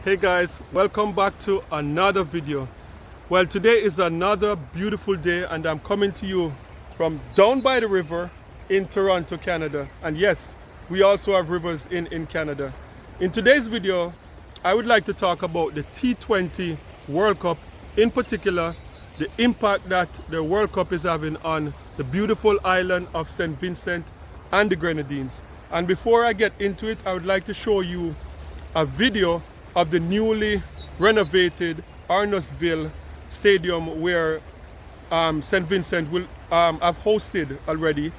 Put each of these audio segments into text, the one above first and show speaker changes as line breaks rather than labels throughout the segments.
Hey guys, welcome back to another video. Well, today is another beautiful day and I'm coming to you from down by the river in Toronto, Canada. And yes, we also have rivers in Canada. In today's video, I would like to talk about the T20 World Cup, in particular, the impact that the World Cup is having on the beautiful island of St. Vincent and the Grenadines. And before I get into it, I would like to show you a video of the newly renovated Arnottsville Stadium where St. Vincent will have hosted already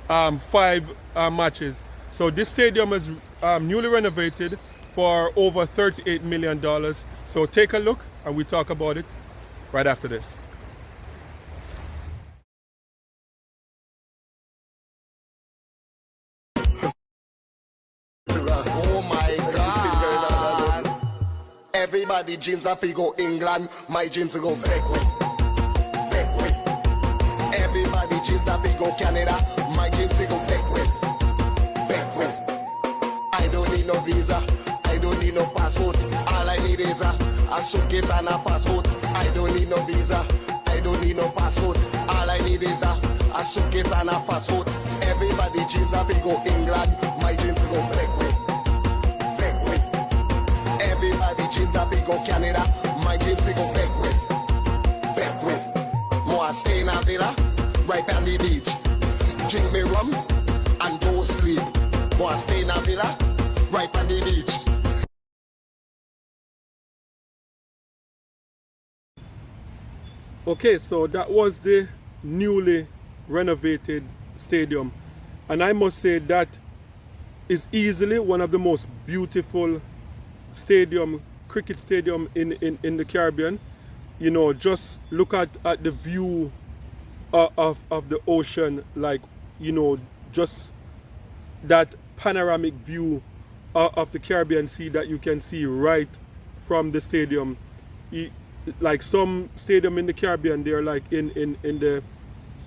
5 matches. So this stadium is newly renovated for over $38 million. So take a look and we talk about it right after this.
Everybody dreams of go England, my dreams to go backward. Everybody dreams of go Canada, my dreams to go backward. I don't need no visa, I don't need no passport. All I need is a suitcase and a passport. I don't need no visa, I don't need no passport. All I need is a suitcase and a passport. Everybody dreams of go England, my dreams to go backward. Everybody dreams of go Canada, my dreams to go backward. More stay in a villa, right on the beach. Drink me rum and go sleep. More stay in a villa, right on the beach.
Okay, so that was the newly renovated stadium. And I must say that is easily one of the most beautiful cricket stadium in the Caribbean. You know, just look at the view of the ocean, like, you know, just that panoramic view of the Caribbean Sea that you can see right from the stadium. Like some stadium in the Caribbean, they're like in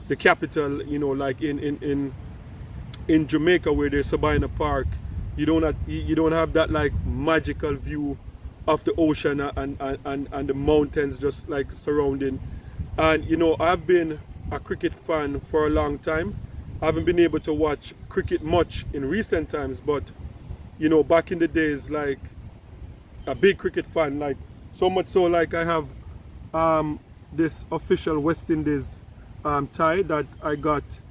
the capital, you know, like in Jamaica where there's Sabina Park. You don't have that like magical view of the ocean and the mountains just like surrounding. And you know, I've been a cricket fan for a long time. I haven't been able to watch cricket much in recent times, but you know, back in the days, like a big cricket fan, like so much so like I have this official West Indies tie that I got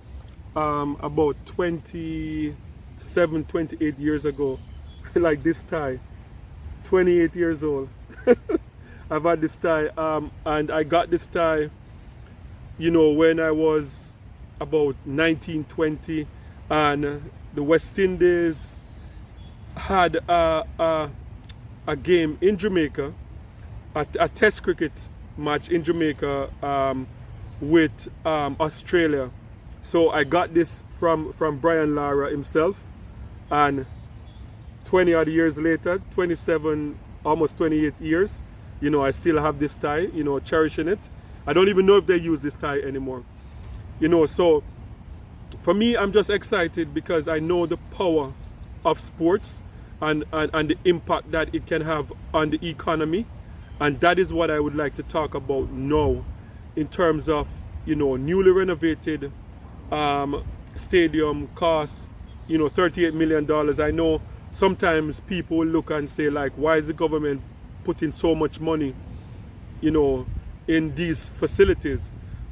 about 28 years ago. Like this tie, 28 years old. I've had this tie and I got this tie, you know, when I was about 19, 20, and the West Indies had a game in Jamaica, a test cricket match in Jamaica with Australia. So I got this from Brian Lara himself, and 20 odd years later, 27, almost 28 years, you know, I still have this tie, you know, cherishing it. I don't even know if they use this tie anymore. You know, so for me, I'm just excited because I know the power of sports and the impact that it can have on the economy. And that is what I would like to talk about now in terms of, you know, newly renovated stadium costs, you know, $38 million. I know sometimes people will look and say, like, why is the government putting so much money, you know, in these facilities?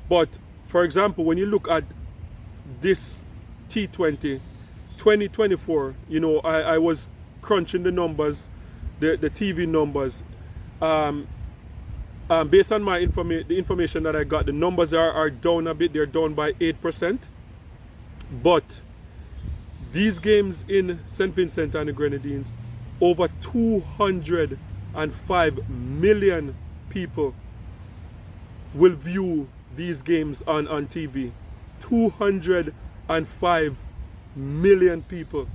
But for example, when you look at this T20 2024, you know, I was crunching the numbers, the TV numbers. Based on my the information that I got, the numbers are down a bit. They're down by 8%. But these games in St. Vincent and the Grenadines, over 205 million people will view these games on TV. 205 million people.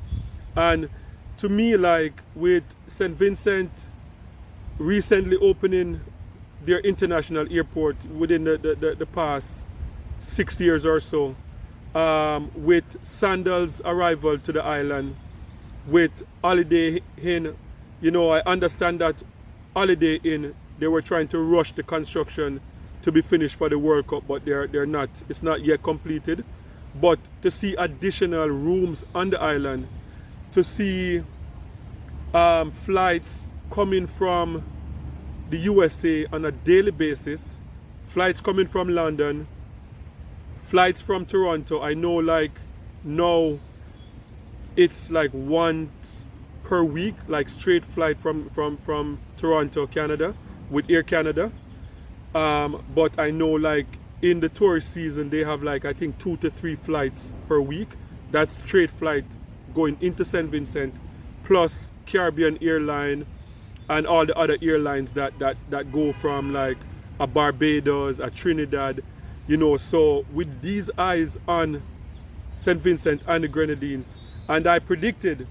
And to me, like with St. Vincent recently opening their international airport within the past 6 years or so, with Sandals' arrival to the island, with Holiday Inn, you know, I understand that Holiday Inn, they were trying to rush the construction to be finished for the World Cup, but they're not. It's not yet completed. But to see additional rooms on the island, to see flights coming from the USA on a daily basis, flights coming from London, flights from Toronto. I know like now it's like once per week, like straight flight from Toronto, Canada, with Air Canada. But I know like in the tourist season they have like I think 2 to 3 flights per week. That's straight flight going into St. Vincent, plus Caribbean airline and all the other airlines that go from like a Barbados, a Trinidad, you know. So with these eyes on St. Vincent and the Grenadines, and I predicted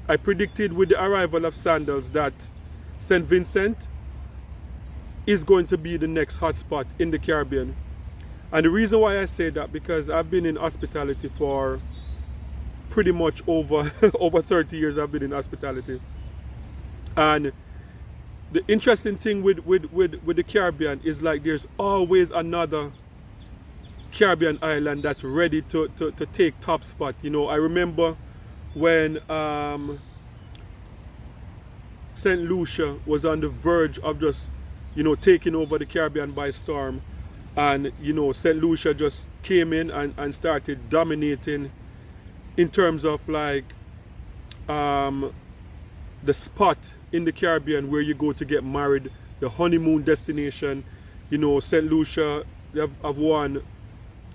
with the arrival of Sandals that St. Vincent is going to be the next hotspot in the Caribbean. And the reason why I say that, because I've been in hospitality for pretty much over 30 years. I've been in hospitality, and the interesting thing with the Caribbean is like there's always another Caribbean island that's ready to take top spot. You know, I remember when St. Lucia was on the verge of just, you know, taking over the Caribbean by storm, and you know, St. Lucia just came in and started dominating in terms of like the spot in the Caribbean where you go to get married, the honeymoon destination. You know, St. Lucia, they have won,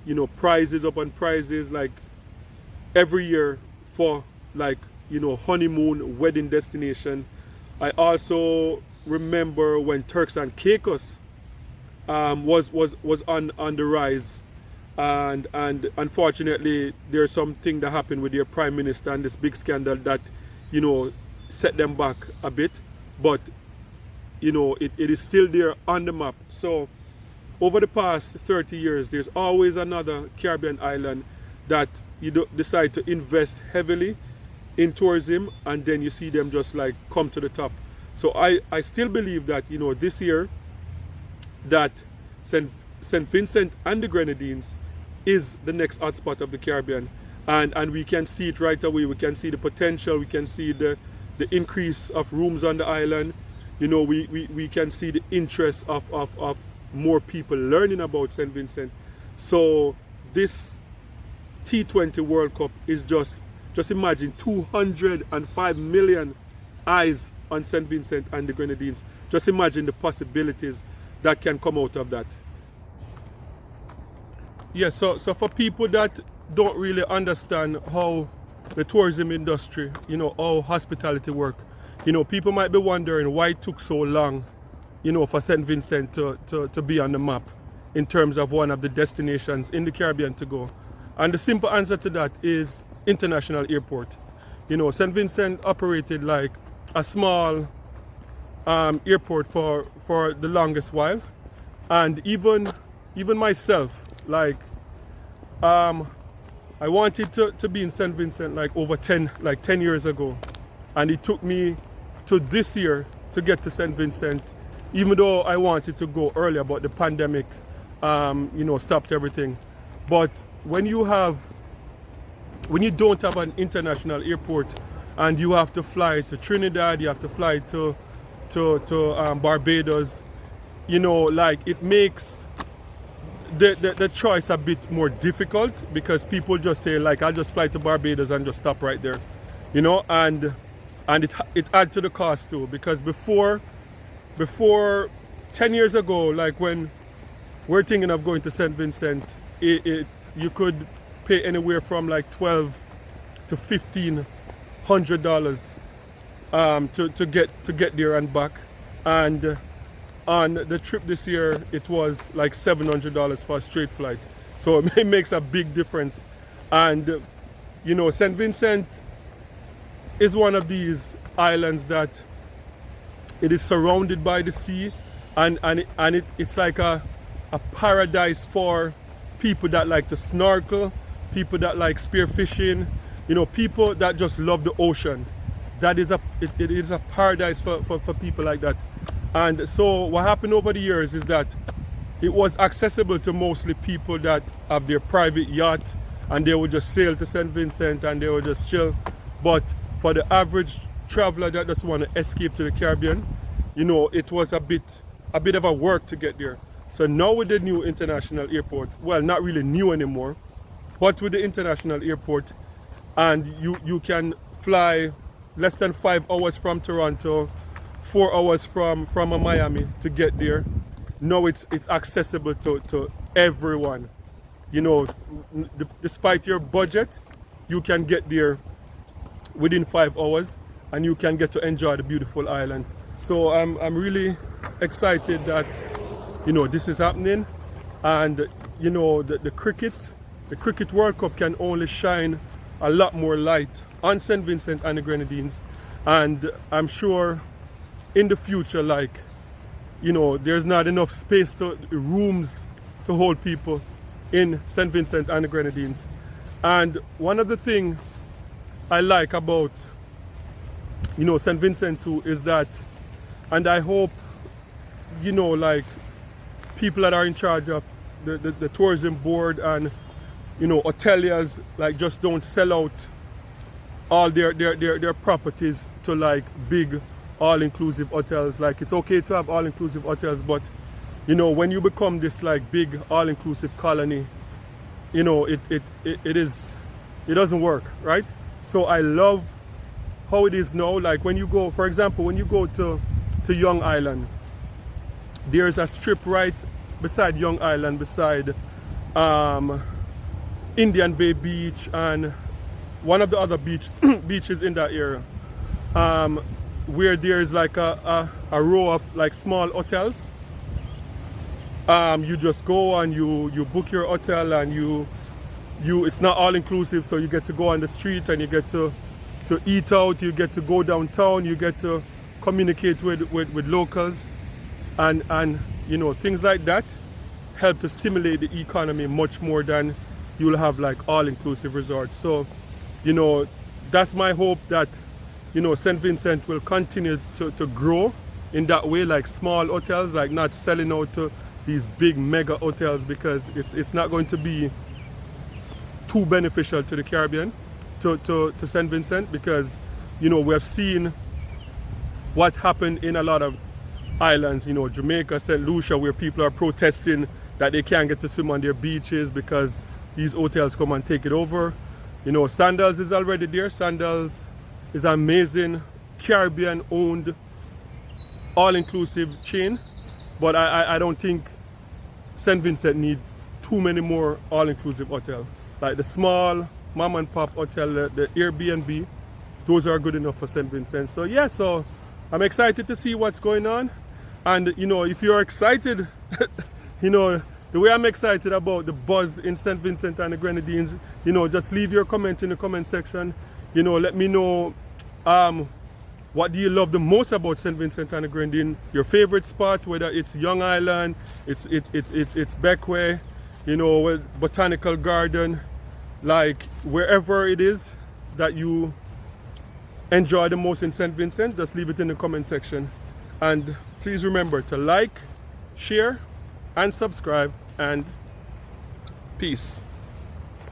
you know, prizes upon prizes like every year for like, you know, honeymoon wedding destination. I also remember when Turks and Caicos was on the rise, and unfortunately there's something that happened with their prime minister and this big scandal that, you know, set them back a bit, but you know, it is still there on the map. So over the past 30 years there's always another Caribbean island that you decide to invest heavily in tourism, and then you see them just like come to the top. So I still believe that, you know, this year that St. Vincent and the Grenadines is the next hotspot of the Caribbean, and we can see it right away. We can see the potential, we can see the increase of rooms on the island. You know, we can see the interest of more people learning about St. Vincent. So this T20 World Cup is just imagine 205 million eyes on St. Vincent and the Grenadines. Just imagine the possibilities that can come out of that. Yes, so for people that don't really understand how the tourism industry, you know, how hospitality work, you know, people might be wondering why it took so long, you know, for St. Vincent to be on the map in terms of one of the destinations in the Caribbean to go. And the simple answer to that is international airport. You know, St. Vincent operated like a small airport for the longest while, and even myself, like I wanted to be in St. Vincent like over 10 years ago, and it took me to this year to get to St. Vincent, even though I wanted to go earlier, but the pandemic you know, stopped everything. But when you don't have an international airport and you have to fly to Trinidad, you have to fly to Barbados, you know, like it makes the choice a bit more difficult, because people just say like, I'll just fly to Barbados and just stop right there, you know, and it adds to the cost too, because before 10 years ago, like when we're thinking of going to St. Vincent, you could pay anywhere from like $1,200 to $1,500 to get there and back. And on the trip this year, it was like $700 for a straight flight. So it makes a big difference. And you know, St. Vincent is one of these islands that it is surrounded by the sea, and it's like a paradise for people that like to snorkel, people that like spearfishing, you know, people that just love the ocean. That is it is a paradise for people like that. And so what happened over the years is that it was accessible to mostly people that have their private yacht and they would just sail to St. Vincent and they would just chill. But for the average traveler that just want to escape to the Caribbean, you know, it was a bit of a work to get there. So now with the new international airport, well, not really new anymore, but with the international airport, and you can fly less than 5 hours from Toronto, 4 hours from Miami to get there. Now it's accessible to everyone. You know, despite your budget, you can get there within 5 hours and you can get to enjoy the beautiful island. So I'm really excited that, you know, this is happening, and you know, the cricket World Cup can only shine a lot more light on St. Vincent and the Grenadines. And I'm sure in the future, like, you know, there's not enough space rooms to hold people in St. Vincent and the Grenadines. And one of the things I like about, you know, St. Vincent too is that, and I hope, you know, like people that are in charge of the tourism board and, you know, hoteliers, like, just don't sell out all their properties to like big all-inclusive hotels. Like, it's okay to have all-inclusive hotels, but you know, when you become this like big all-inclusive colony, you know, it doesn't work, right? So I love how it is now. Like when you go, for example, when you go to Young Island, there's a strip right beside Young Island, beside Indian Bay Beach and one of the other beaches in that area, where there's like a row of like small hotels. You just go and you book your hotel, and you it's not all inclusive, so you get to go on the street and you get to eat out, you get to go downtown, you get to communicate with locals, and you know, things like that help to stimulate the economy much more than you'll have like all-inclusive resorts. So, you know, that's my hope, that, you know, St. Vincent will continue to grow in that way, like small hotels, like not selling out to these big mega hotels, because it's not going to be too beneficial to the Caribbean, to St. Vincent, because, you know, we have seen what happened in a lot of islands, you know, Jamaica, St. Lucia, where people are protesting that they can't get to swim on their beaches because these hotels come and take it over. You know, Sandals is already there. Sandals is an amazing Caribbean-owned, all-inclusive chain. But I don't think St. Vincent need too many more all-inclusive hotels. Like the small mom-and-pop hotel, the Airbnb, those are good enough for St. Vincent. So yeah, so I'm excited to see what's going on. And, you know, if you're excited, you know, the way I'm excited about the buzz in St. Vincent and the Grenadines, you know, just leave your comment in the comment section. You know, let me know what do you love the most about St. Vincent and the Grenadines, your favorite spot, whether it's Young Island, it's Beckway, you know, Botanical Garden, like wherever it is that you enjoy the most in St. Vincent, just leave it in the comment section. And please remember to like, share, and subscribe, and peace.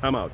I'm out.